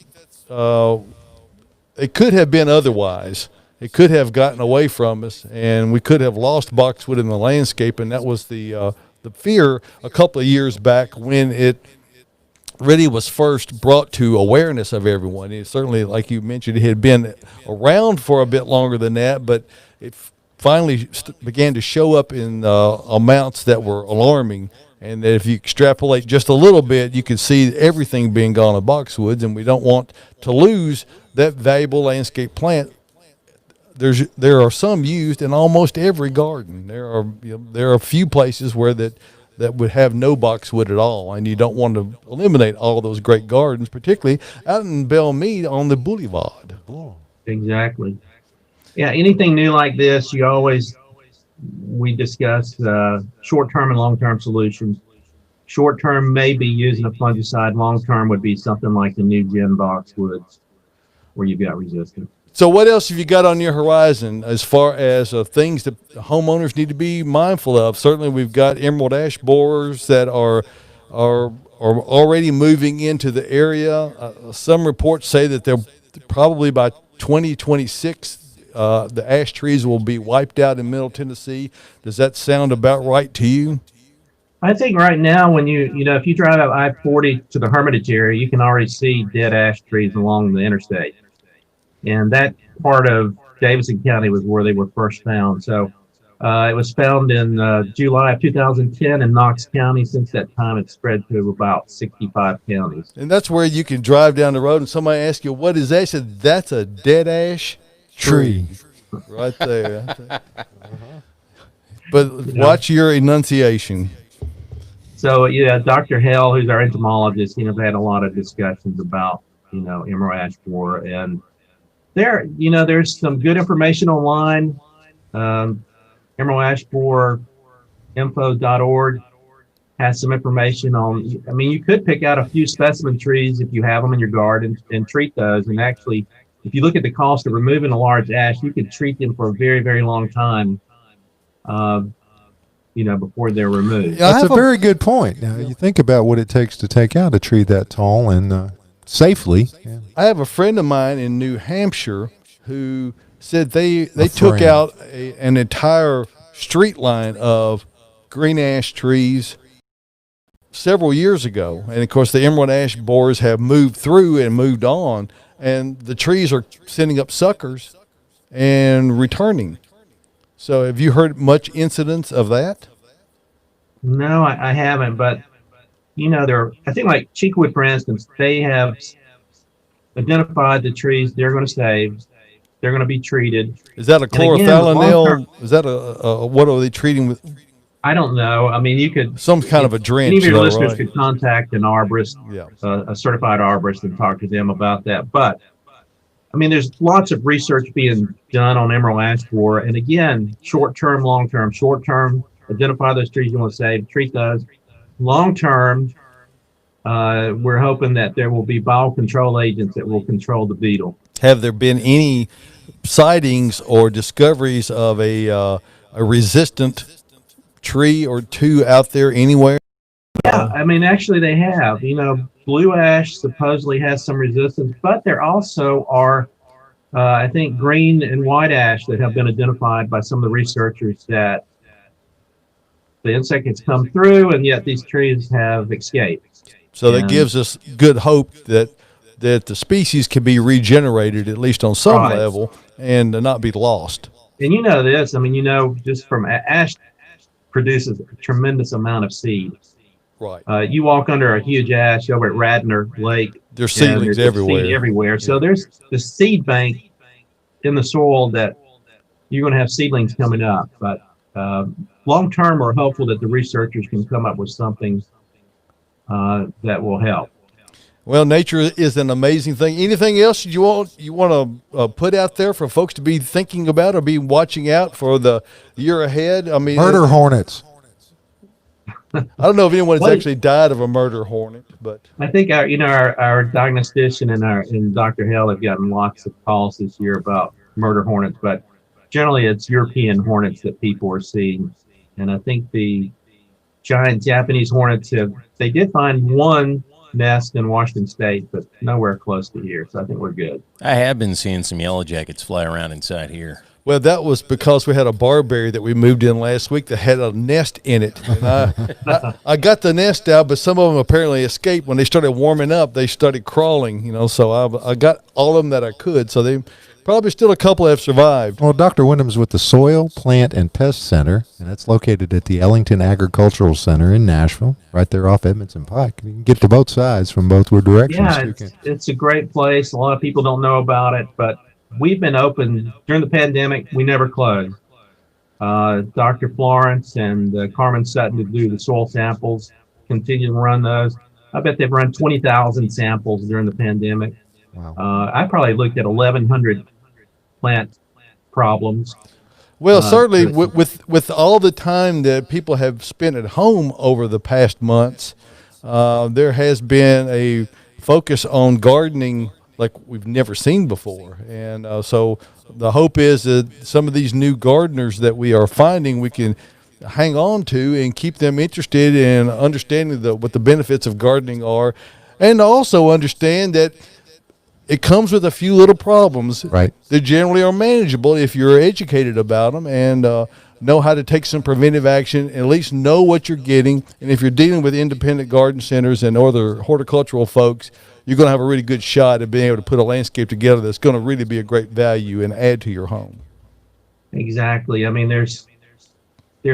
it could have been otherwise. It could have gotten away from us, and we could have lost boxwood in the landscape, and that was the fear a couple of years back when it really was first brought to awareness of everyone. It certainly, like you mentioned, it had been around for a bit longer than that, but it finally began to show up in amounts that were alarming. And that if you extrapolate just a little bit, you can see everything being gone of boxwoods, and we don't want to lose that valuable landscape plant. There are some used in almost every garden. There are a few places where that would have no boxwood at all, and you don't want to eliminate all those great gardens, particularly out in Belmead on the boulevard. Exactly. Yeah, anything new like this, we discuss short-term and long-term solutions. Short-term may be using a fungicide. Long-term would be something like the new gen boxwoods, where you've got resistance. So what else have you got on your horizon as far as things that homeowners need to be mindful of? Certainly we've got emerald ash borers that are already moving into the area. Some reports say that they'll probably by 2026 the ash trees will be wiped out in Middle Tennessee. Does that sound about right to you? I think right now, when if you drive up I-40 to the Hermitage area, you can already see dead ash trees along the interstate. And that part of Davidson County was where they were first found. So it was found in July of 2010 in Knox County. Since that time, it's spread to about 65 counties. And that's where you can drive down the road and somebody asks you, what is that? You said, that's a dead ash tree. Right there. But watch your enunciation. So, Dr. Hell, who's our entomologist, I've had a lot of discussions about, emerald ash borer. And there's some good information online. emeraldashborerinfo.org has some information on, you could pick out a few specimen trees if you have them in your garden and treat those. And actually, if you look at the cost of removing a large ash, you could treat them for a very, very long time, before they're removed. That's a very good point. Now, you think about what it takes to take out a tree that tall and safely. Yeah. I have a friend of mine in New Hampshire who said they took out an entire street line of green ash trees several years ago. And, of course, the emerald ash borers have moved through and moved on, and the trees are sending up suckers and returning. So have you heard much incidents of that? No, I haven't. But, I think like Cheekwood, for instance, they have identified the trees they're going to save. They're going to be treated. Is that a And again, chlorothalonil? Is that what are they treating with? I don't know. I mean, you could Some kind of a drench. Any of your though, listeners right? could contact an arborist, a certified arborist, and talk to them about that. But I mean, there's lots of research being done on emerald ash borer, and again, short-term, long-term. Short-term, identify those trees you want to save, treat those. Long-term, we're hoping that there will be biocontrol agents that will control the beetle. Have there been any sightings or discoveries of a resistant tree or two out there anywhere? Yeah, I mean, actually they have. You know, blue ash supposedly has some resistance, but there also are, I think, green and white ash that have been identified by some of the researchers that the insect has come through, and yet these trees have escaped. So that gives us good hope that the species can be regenerated, at least on some level, and not be lost. And you know this, I mean, you know, just from ash produces a tremendous amount of seed. Right. You walk under a huge ash over at Radnor Lake. There's seedlings everywhere. Seed everywhere. So there's the seed bank in the soil that you're going to have seedlings coming up. But long term, we're hopeful that the researchers can come up with something that will help. Well, nature is an amazing thing. Anything else you want to put out there for folks to be thinking about or be watching out for the year ahead? I mean, Murder hornets. I don't know if anyone's actually died of a murder hornet, but I think our diagnostician and Dr. Hell have gotten lots of calls this year about murder hornets, but generally it's European hornets that people are seeing. And I think the giant Japanese hornets they did find one nest in Washington State, but nowhere close to here. So I think we're good. I have been seeing some yellow jackets fly around inside here. well, that was because we had a barberry that we moved in last week that had a nest in it. And I got the nest out, but some of them apparently escaped. When they started warming up, they started crawling, so I got all of them that I could. So they probably still a couple have survived. Well, Dr. Windham's with the Soil, Plant, and Pest Center, and that's located at the Ellington Agricultural Center in Nashville, right there off Edmondson Pike. You can get to both sides from both directions. Yeah, it's a great place. A lot of people don't know about it, but we've been open during the pandemic. We never closed. Dr. Florence and Carmen Sutton to do the soil samples, continue to run those. I bet they've run 20,000 samples during the pandemic. Wow. I probably looked at 1,100 plant problems. Well, certainly with all the time that people have spent at home over the past months, there has been a focus on gardening like we've never seen before. And so the hope is that some of these new gardeners that we are finding, we can hang on to and keep them interested in understanding what the benefits of gardening are, and also understand that it comes with a few little problems. Right. They generally are manageable if you're educated about them and know how to take some preventive action, at least know what you're getting. And if you're dealing with independent garden centers and other horticultural folks, you're going to have a really good shot at being able to put a landscape together that's going to really be a great value and add to your home. Exactly. I mean, there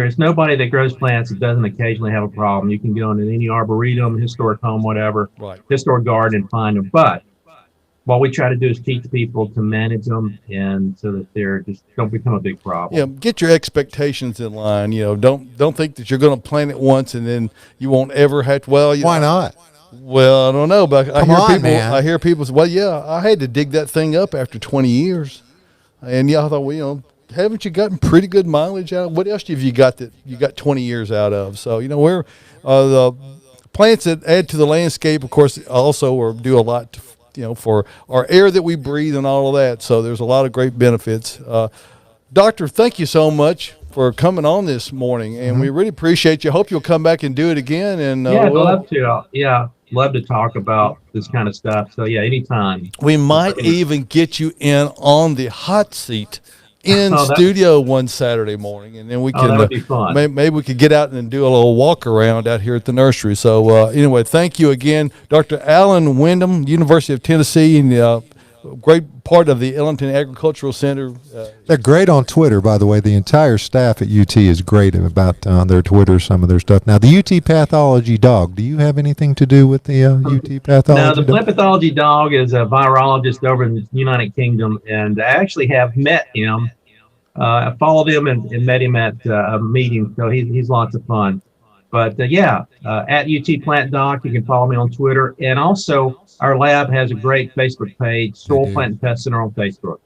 is nobody that grows plants that doesn't occasionally have a problem. You can go into any arboretum, historic home, whatever, historic garden and find them. But what we try to do is teach people to manage them, and so that they're just don't become a big problem. Yeah, get your expectations in line. Don't think that you're going to plant it once and then you won't ever have to. Well, why not? Well, I don't know, but I hear people say, well, yeah, I had to dig that thing up after 20 years. And I thought, well, haven't you gotten pretty good mileage out? What else have you got that you got 20 years out of? So, we're the plants that add to the landscape, of course, also do a lot to, for our air that we breathe and all of that. So there's a lot of great benefits. Doctor, thank you so much for coming on this morning, and we really appreciate you. Hope you'll come back and do it again. And I'd love to. Love to talk about this kind of stuff. So anytime. We might even get you in on the hot seat in studio one Saturday morning, and then we can that would be fun. Maybe we could get out and do a little walk around out here at the nursery. So anyway, thank you again, Dr. Allen Windham, University of Tennessee, and great part of the Ellington Agricultural Center. They're great on Twitter, by the way. The entire staff at UT is great about their Twitter, some of their stuff. Now, the UT pathology dog, do you have anything to do with the UT pathology Now, the dog? plant pathology dog is a virologist over in the United Kingdom, and I actually have met him. I followed him and met him at a meeting, so he's lots of fun. But at UT Plant Doc, you can follow me on Twitter. And also, our lab has a great Facebook page, Soil Plant and Pest Center on Facebook.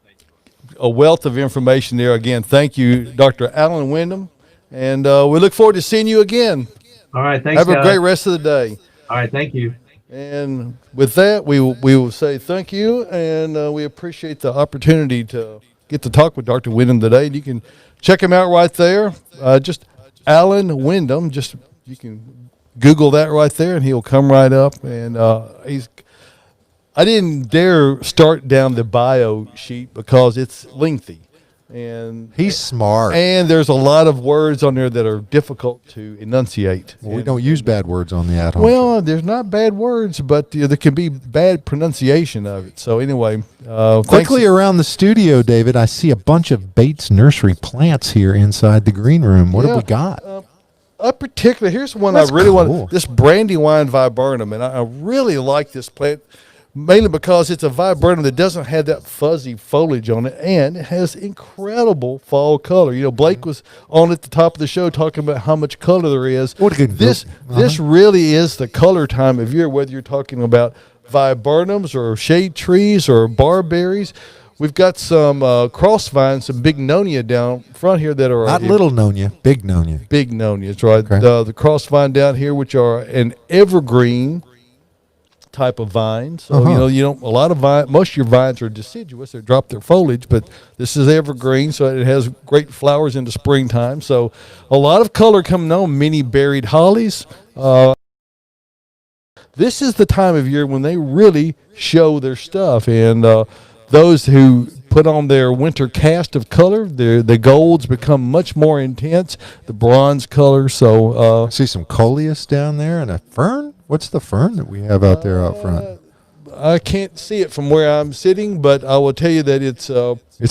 A wealth of information there. Again, thank you, Dr. Allen Windham. And we look forward to seeing you again. All right, thanks, Have a guys. great rest of the day. All right, thank you. And with that, we will say thank you, and we appreciate the opportunity to get to talk with Dr. Windham today. And you can check him out right there. Just Allen Windham. You can Google that right there, and he'll come right up. And I didn't dare start down the bio sheet because it's lengthy, and He's smart. and there's a lot of words on there that are difficult to enunciate. Well, we don't use bad words on the at-home. Well, there's not bad words, but there can be bad pronunciation of it. So anyway, Quickly around the studio, David, I see a bunch of Bates Nursery plants here inside the green room. What have we got? here's one That's I really cool. want. This Brandywine Viburnum, and I really like this plant. Mainly because it's a viburnum that doesn't have that fuzzy foliage on it, and it has incredible fall color. You know, Blake was on at the top of the show talking about how much color there is. What a good This really is the color time of year, whether you're talking about viburnums or shade trees or barberries. We've got some cross vines, some big nonia down front here that are Not little nonia, big nonia. big nonias, right? Okay. The cross vine down here, which are an evergreen type of vine. So a lot of most of your vines are deciduous; they drop their foliage, but this is evergreen, so it has great flowers in the springtime. So a lot of color coming on. Many berried hollies. This is the time of year when they really show their stuff, and those who put on their winter cast of color, the golds become much more intense, the bronze color. So I see some coleus down there and a fern. What's the fern that we have out there out front? I can't see it from where I'm sitting, but I will tell you that it's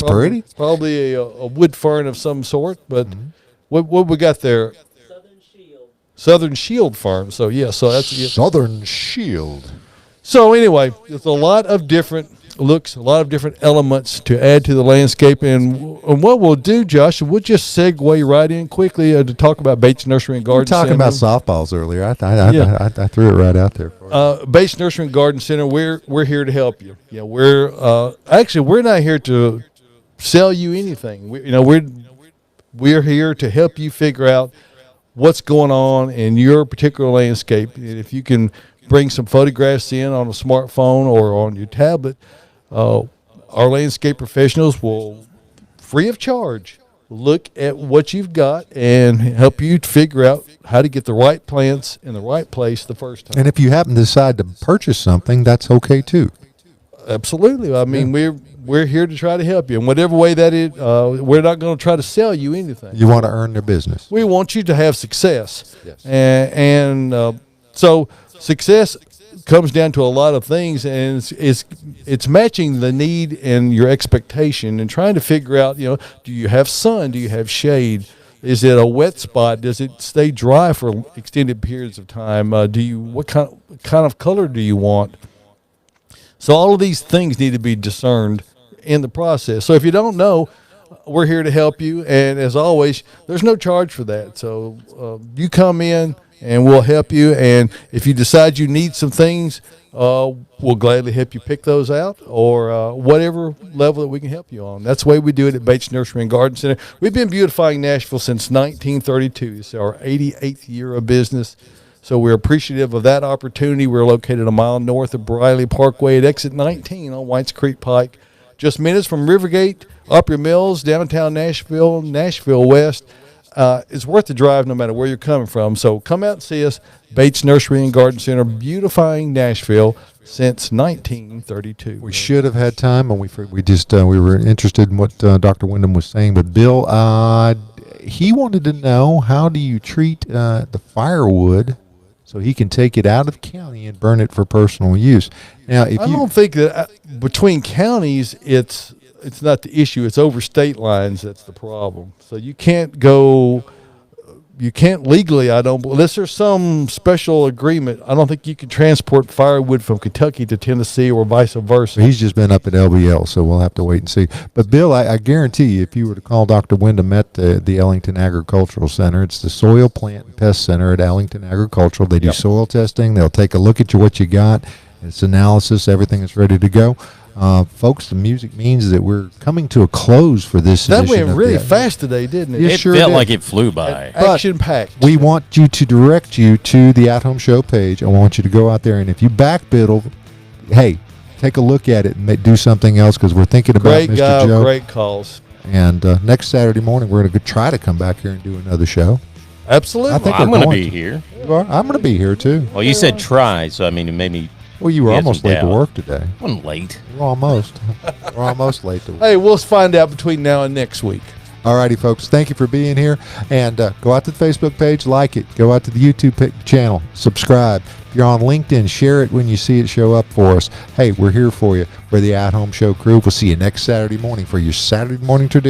Pretty? Probably a wood fern of some sort. But what we got there? Southern Shield Farm. So so that's Southern Shield. So anyway, there's a lot of different looks, a lot of different elements to add to the landscape. And what we'll do, Josh, we'll just segue right in quickly to talk about Bates Nursery and We were Garden talking Center. about softballs earlier. I threw it right out there for you. Bates Nursery and Garden Center, we're here to help you. You know, we're not here to sell you anything. We're here to help you figure out what's going on in your particular landscape. And if you can bring some photographs in on a smartphone or on your tablet, our landscape professionals will, free of charge, look at what you've got and help you figure out how to get the right plants in the right place the first time. And if you happen to decide to purchase something, that's okay too. Absolutely. I mean, we're here to try to help you in whatever way that is. We're not going to try to sell you anything. You want to earn their business. We want you to have success. Yes. And so success comes down to a lot of things, and it's matching the need and your expectation and trying to figure out, do you have sun? Do you have shade? Is it a wet spot? Does it stay dry for extended periods of time? What kind of color do you want? So all of these things need to be discerned in the process. So if you don't know, we're here to help you. And as always, there's no charge for that. So you come in and we'll help you. And if you decide you need some things, we'll gladly help you pick those out or whatever level that we can help you on. That's the way we do it at Bates Nursery and Garden Center. We've been beautifying Nashville since 1932. It's our 88th year of business. So we're appreciative of that opportunity. We're located a mile north of Briley Parkway at exit 19 on Whites Creek Pike. Just minutes from Rivergate, Upper Mills, downtown Nashville, Nashville West. It's worth the drive no matter where you're coming from. So come out and see us. Bates Nursery and Garden Center, beautifying Nashville since 1932. We should have had time, and we were interested in what Dr. Windham was saying. But Bill, he wanted to know, how do you treat the firewood so he can take it out of the county and burn it for personal use. Now, if I you don't think that between counties, it's not the issue. It's over state lines that's the problem. So you can't legally, unless there's some special agreement, I don't think you can transport firewood from Kentucky to Tennessee or vice versa. he's just been up at LBL, so we'll have to wait and see. But Bill, I guarantee you, if you were to call Dr. Windham at the Ellington Agricultural Center, it's the Soil Plant and Pest Center at Ellington Agricultural. They do soil testing. They'll take a look at what you got. It's analysis. Everything is ready to go. Folks, the music means that we're coming to a close for this That edition went of really the- fast today, didn't it? It It sure felt did. like it flew by. Action packed. We want you to direct you to the At Home Show page. I want you to go out there, and if you backbiddle, hey, take a look at it and do something else, because we're thinking about Great Mr. guy, Joe. great calls. And next Saturday morning, we're going to try to come back here and do another show. Absolutely. I think I'm we're going to going be to. here. You are? I'm going to be here too. Well, you said try, so I mean, it made me. Well, you were You had almost some late to doubt. work today. I'm late. We're almost. We're almost late to work. Hey, we'll find out between now and next week. All righty, folks. Thank you for being here. And go out to the Facebook page, like it. Go out to the YouTube channel, subscribe. If you're on LinkedIn, share it when you see it show up for us. Hey, we're here for you. We're the At Home Show crew. We'll see you next Saturday morning for your Saturday morning tradition.